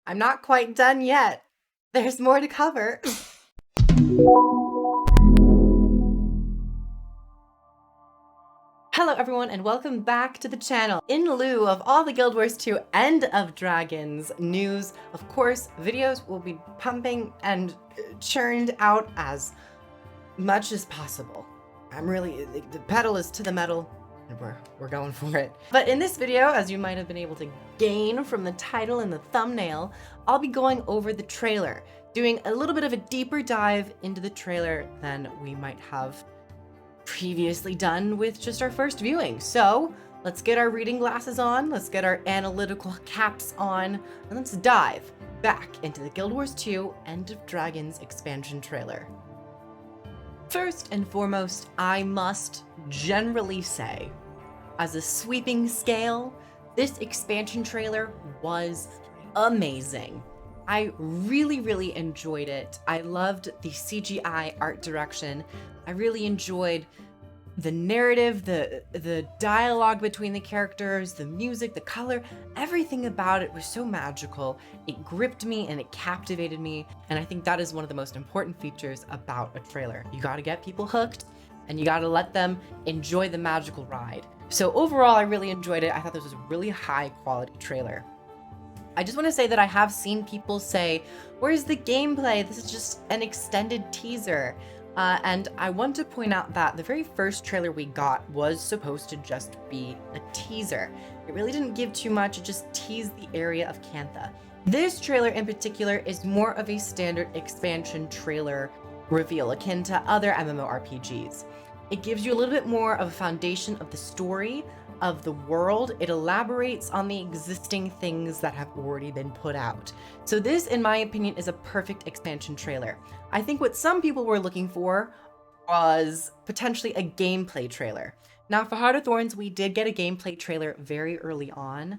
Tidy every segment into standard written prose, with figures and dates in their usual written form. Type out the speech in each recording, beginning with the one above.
I'm not quite done yet. There's more to cover. Hello everyone and welcome back to the channel. In lieu of all the Guild Wars 2 End of Dragons news, of course, videos will be pumping and churned out as much as possible. The pedal is to the metal and we're going for it. But in this video, as you might have been able to gain from the title and the thumbnail, I'll be going over the trailer, doing a little bit of a deeper dive into the trailer than we might have previously done with just our first viewing. So let's get our reading glasses on, let's get our analytical caps on, and let's dive back into the Guild Wars 2 End of Dragons expansion trailer. First and foremost, I must generally say, as a sweeping scale, this expansion trailer was amazing. I really enjoyed it. I loved the CGI art direction. I really enjoyed the narrative, the dialogue between the characters, the music, the color, everything about it was so magical. It gripped me and it captivated me, and I think that is one of the most important features about a trailer. You gotta get people hooked, and you gotta let them enjoy the magical ride. So overall, I really enjoyed it. I thought this was a really high quality trailer. I just want to say that I have seen people say, where's the gameplay? This is just an extended teaser. And I want to point out that the very first trailer we got was supposed to just be a teaser. It really didn't give too much, it just teased the area of Cantha. This trailer in particular is more of a standard expansion trailer reveal, akin to other MMORPGs. It gives you a little bit more of a foundation of the story, of the world. It elaborates on the existing things that have already been put out. So this, in my opinion, is a perfect expansion trailer. I think what some people were looking for was potentially a gameplay trailer. Now for Heart of Thorns, we did get a gameplay trailer very early on,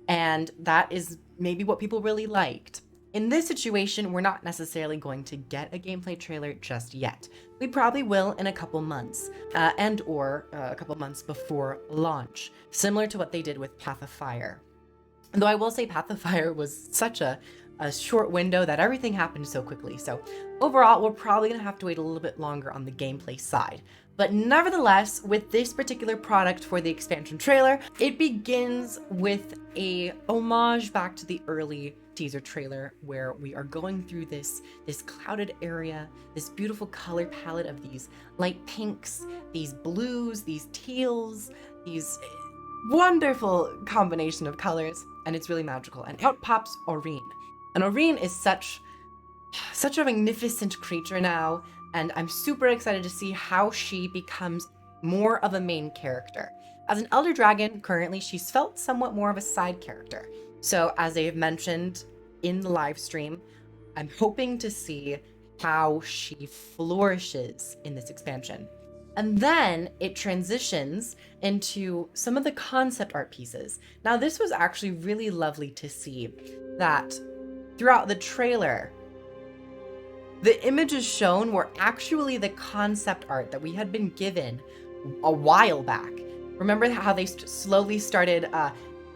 and that is maybe what people really liked. In this situation, we're not necessarily going to get a gameplay trailer just yet. We probably will in a couple months, or a couple months before launch, similar to what they did with Path of Fire. Though I will say Path of Fire was such a short window that everything happened so quickly. So overall, we're probably gonna have to wait a little bit longer on the gameplay side. But nevertheless, with this particular product for the expansion trailer, it begins with a homage back to the early teaser trailer where we are going through this clouded area, this beautiful color palette of these light pinks, these blues, these teals, these wonderful combination of colors, and it's really magical. And out pops Aurene. And Aurene is such a magnificent creature now, and I'm super excited to see how she becomes more of a main character. As an Elder Dragon, currently she's felt somewhat more of a side character. So as I've mentioned in the live stream, I'm hoping to see how she flourishes in this expansion. And then it transitions into some of the concept art pieces. Now this was actually really lovely to see that throughout the trailer, the images shown were actually the concept art that we had been given a while back. Remember how they slowly started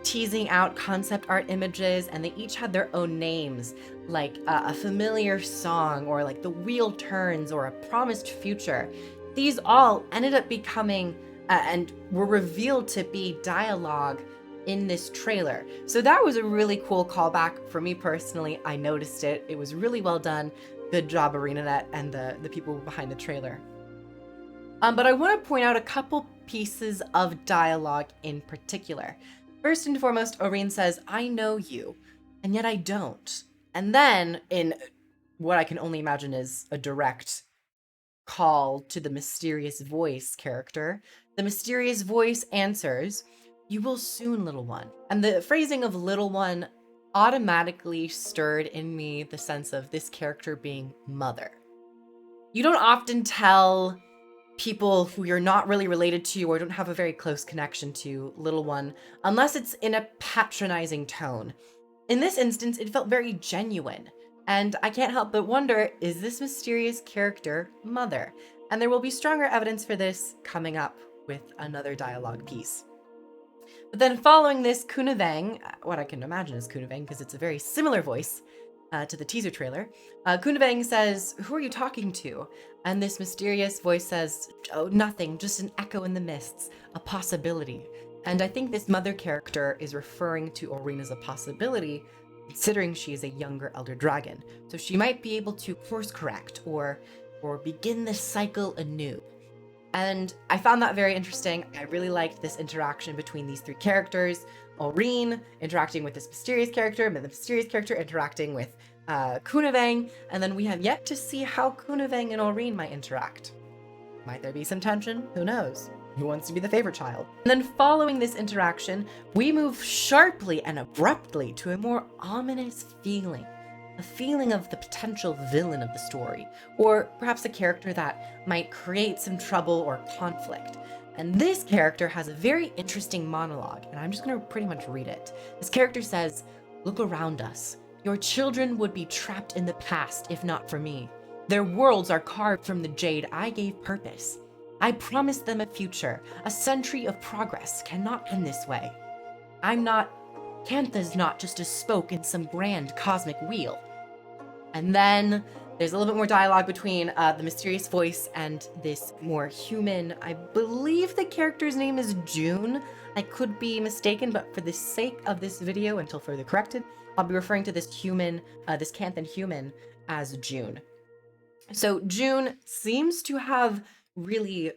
teasing out concept art images, and they each had their own names, like a familiar song, or like the wheel turns, or a promised future. These all ended up becoming and were revealed to be dialogue in this trailer. So that was a really cool callback for me personally. I noticed it. It was really well done. Good job, ArenaNet and the people behind the trailer. But I want to point out a couple pieces of dialogue in particular. First and foremost, Aurene says, "I know you, and yet I don't." And then, in what I can only imagine is a direct call to the mysterious voice character, the mysterious voice answers, "You will soon, little one." And the phrasing of little one automatically stirred in me the sense of this character being mother. You don't often tell people who you're not really related to or don't have a very close connection to little one unless it's in a patronizing tone. In this instance, it felt very genuine, and I can't help but wonder, is this mysterious character mother? And there will be stronger evidence for this coming up with another dialogue piece. But then following this, Kunavang, what I can imagine is Kunavang because it's a very similar voice to the teaser trailer. Kunavang says, "Who are you talking to?" And this mysterious voice says, "Oh, nothing, just an echo in the mists, a possibility." And I think this mother character is referring to Aurene as a possibility, considering she is a younger elder dragon. So she might be able to course correct or begin this cycle anew. And I found that very interesting. I really liked this interaction between these three characters. Aurene interacting with this mysterious character, and the mysterious character interacting with Kunavang, and then we have yet to see how Kunavang and Aurene might interact. Might there be some tension? Who knows? Who wants to be the favorite child? And then following this interaction, we move sharply and abruptly to a more ominous feeling. A feeling of the potential villain of the story, or perhaps a character that might create some trouble or conflict. And this character has a very interesting monologue, and I'm just going to pretty much read it. This character says, "Look around us. Your children would be trapped in the past if not for me. Their worlds are carved from the jade I gave purpose. I promised them a future. A century of progress cannot end this way. Kantha's not just a spoke in some grand cosmic wheel." And then there's a little bit more dialogue between the mysterious voice and this more human. I believe the character's name is June. I could be mistaken, but for the sake of this video, until further corrected, I'll be referring to this human, this Canthan human, as June. So June seems to have really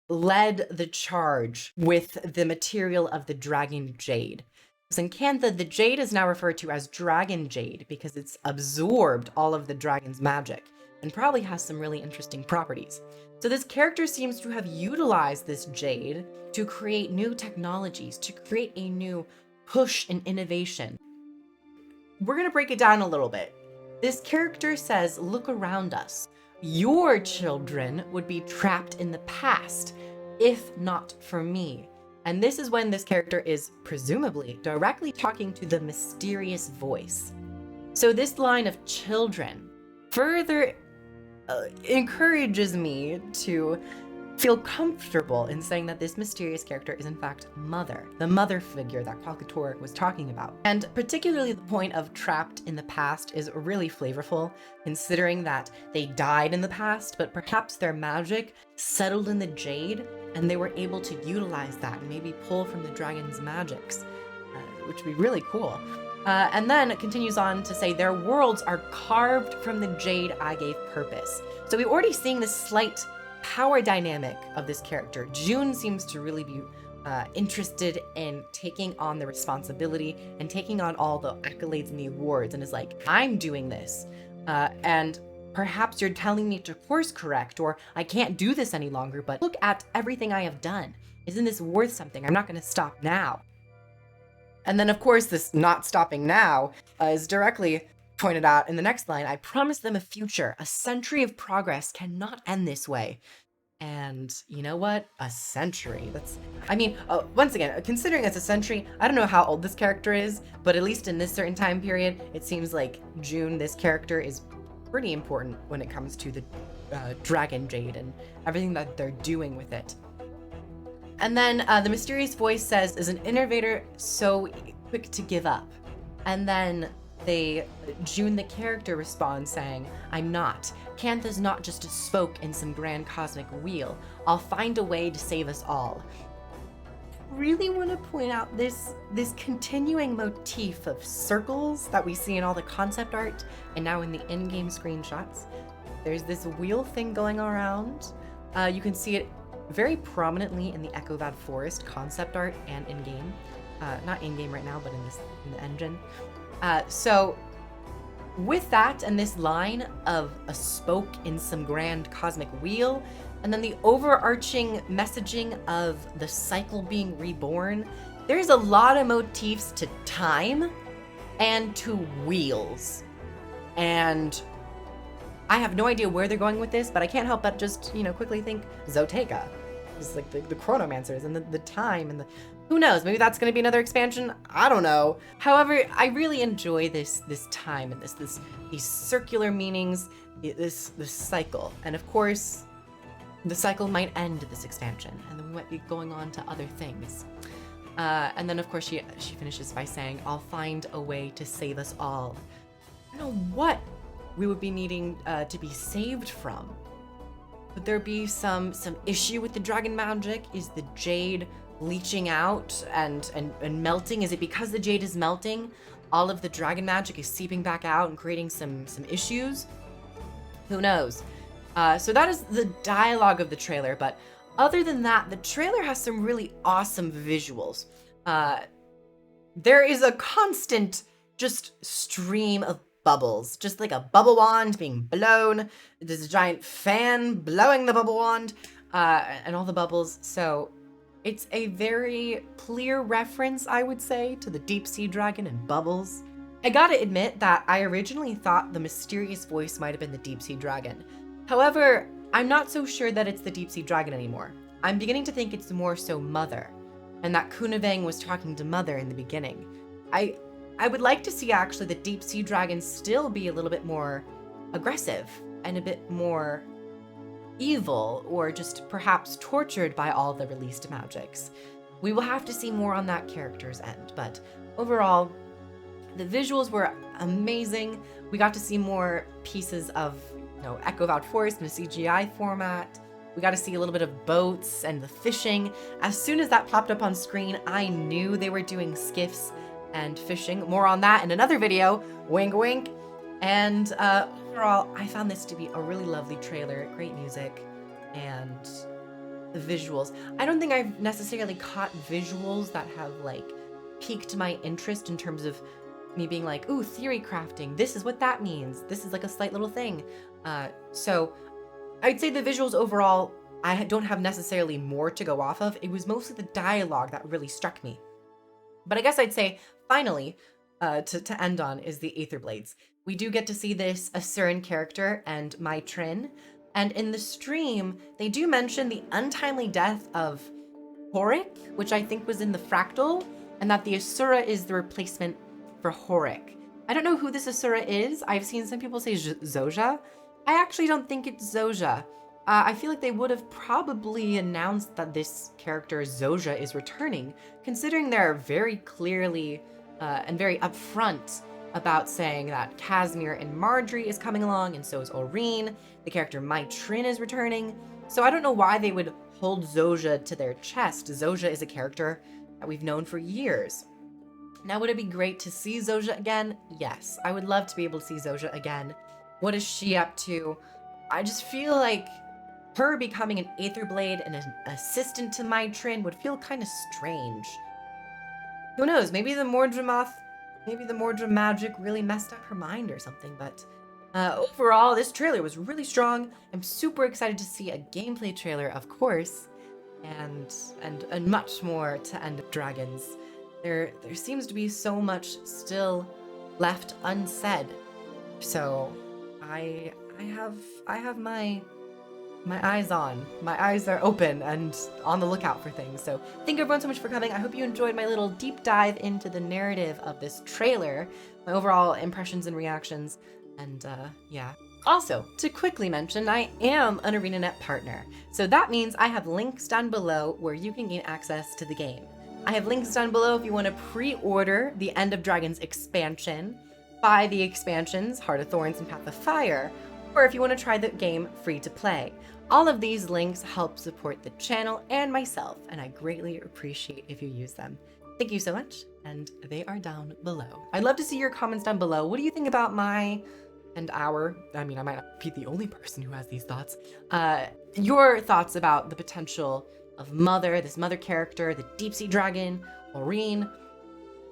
led the charge with the material of the dragon jade. So in Cantha, the jade is now referred to as dragon jade because it's absorbed all of the dragon's magic and probably has some really interesting properties. So this character seems to have utilized this jade to create new technologies, to create a new push in innovation. We're going to break it down a little bit. This character says, "Look around us. Your children would be trapped in the past, if not for me." And this is when this character is presumably directly talking to the mysterious voice. So this line of children further encourages me to feel comfortable in saying that this mysterious character is in fact Mother, the mother figure that Kalkator was talking about. And particularly the point of trapped in the past is really flavorful, considering that they died in the past, but perhaps their magic settled in the jade and they were able to utilize that and maybe pull from the dragon's magics, which would be really cool. And then it continues on to say, "Their worlds are carved from the jade I gave purpose." So we're already seeing this slight power dynamic of this character. June seems to really be interested in taking on the responsibility and taking on all the accolades and the awards, and is like, "I'm doing this. And perhaps you're telling me to course correct, or I can't do this any longer, but look at everything I have done. Isn't this worth something? I'm not going to stop now." And then, of course, this not stopping now is directly pointed out in the next line. "I promised them a future. A century of progress cannot end this way." And you know what? A century. Once again, considering it's a century, I don't know how old this character is, but at least in this certain time period, it seems like June, this character, is pretty important when it comes to the dragon jade and everything that they're doing with it. And then the mysterious voice says, "Is an innovator so quick to give up?" And then June the character responds saying, "I'm not. Cantha's not just a spoke in some grand cosmic wheel. I'll find a way to save us all." I really want to point out this continuing motif of circles that we see in all the concept art and now in the in-game screenshots. There's this wheel thing going around. You can see it very prominently in the Echovad Forest concept art and in-game. Not in-game right now, but in the engine. So with that and this line of a spoke in some grand cosmic wheel, and then the overarching messaging of the cycle being reborn, there's a lot of motifs to time and to wheels. And I have no idea where they're going with this, but I can't help but just, quickly think Zotega. It's like the chronomancers and the time and who knows, maybe that's going to be another expansion. I don't know. However, I really enjoy this time and these circular meanings, this cycle. And of course, the cycle might end this expansion and then we might be going on to other things. And then of course she finishes by saying, "I'll find a way to save us all." I don't know what we would be needing to be saved from. Would there be some issue with the dragon magic? Is the jade leaching out and melting? Is it because the jade is melting, all of the dragon magic is seeping back out and creating some issues? Who knows? So that is the dialogue of the trailer, but other than that, the trailer has some really awesome visuals. There is a constant just stream of bubbles, just like a bubble wand being blown. There's a giant fan blowing the bubble wand, and all the bubbles. So it's a very clear reference, I would say, to the deep sea dragon and bubbles. I gotta admit that I originally thought the mysterious voice might have been the deep sea dragon. However, I'm not so sure that it's the deep sea dragon anymore. I'm beginning to think it's more so Mother, and that Kunavang was talking to Mother in the beginning. I would like to see actually the deep sea dragon still be a little bit more aggressive and a bit more evil, or just perhaps tortured by all the released magics. We will have to see more on that character's end, but overall, the visuals were amazing. We got to see more pieces of, Echo Vought Forest in a CGI format. We got to see a little bit of boats and the fishing. As soon as that popped up on screen, I knew they were doing skiffs and fishing. More on that in another video. Wink, wink. And overall, I found this to be a really lovely trailer. Great music and the visuals. I don't think I've necessarily caught visuals that have piqued my interest in terms of me being like, ooh, theory crafting. This is what that means. This is like a slight little thing. So I'd say the visuals overall, I don't have necessarily more to go off of. It was mostly the dialogue that really struck me. But I guess I'd say, finally, to end on, is the Aetherblades. We do get to see this Asurran character and my Trin. And in the stream, they do mention the untimely death of Horik, which I think was in the Fractal, and that the Asura is the replacement for Horik. I don't know who this Asura is. I've seen some people say Zoja. I actually don't think it's Zoja. I feel like they would have probably announced that this character, Zoja, is returning, considering they're very clearly and very upfront about saying that Casimir and Marjorie is coming along, and so is Aurene. The character My Trin is returning. So I don't know why they would hold Zoja to their chest. Zoja is a character that we've known for years. Now, would it be great to see Zoja again? Yes, I would love to be able to see Zoja again. What is she up to? I just feel like her becoming an Aetherblade and an assistant to My Trin would feel kind of strange. Who knows? Maybe the Mordra magic really messed up her mind or something, but overall, this trailer was really strong. I'm super excited to see a gameplay trailer, of course, and much more to End of Dragons. There seems to be so much still left unsaid. So I have my eyes on. My eyes are open and on the lookout for things. So thank you everyone so much for coming. I hope you enjoyed my little deep dive into the narrative of this trailer, my overall impressions and reactions, and yeah. Also, to quickly mention, I am an ArenaNet partner. So that means I have links down below where you can gain access to the game. I have links down below if you want to pre-order the End of Dragons expansion, buy the expansions, Heart of Thorns and Path of Fire, or if you want to try the game free to play. All of these links help support the channel and myself, and I greatly appreciate if you use them. Thank you so much, and they are down below. I'd love to see your comments down below. What do you think about my and our, I might not be the only person who has these thoughts, your thoughts about the potential of Mother, this Mother character, the deep sea dragon, Aurene.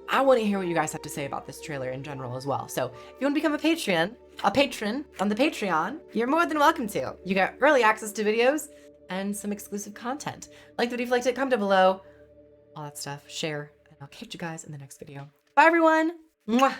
I want to hear what you guys have to say about this trailer in general as well. So if you want to become a patron on the Patreon, you're more than welcome to. You get early access to videos and some exclusive content. Like the video if you liked it, comment down below, all that stuff, share, and I'll catch you guys in the next video. Bye everyone. Mwah.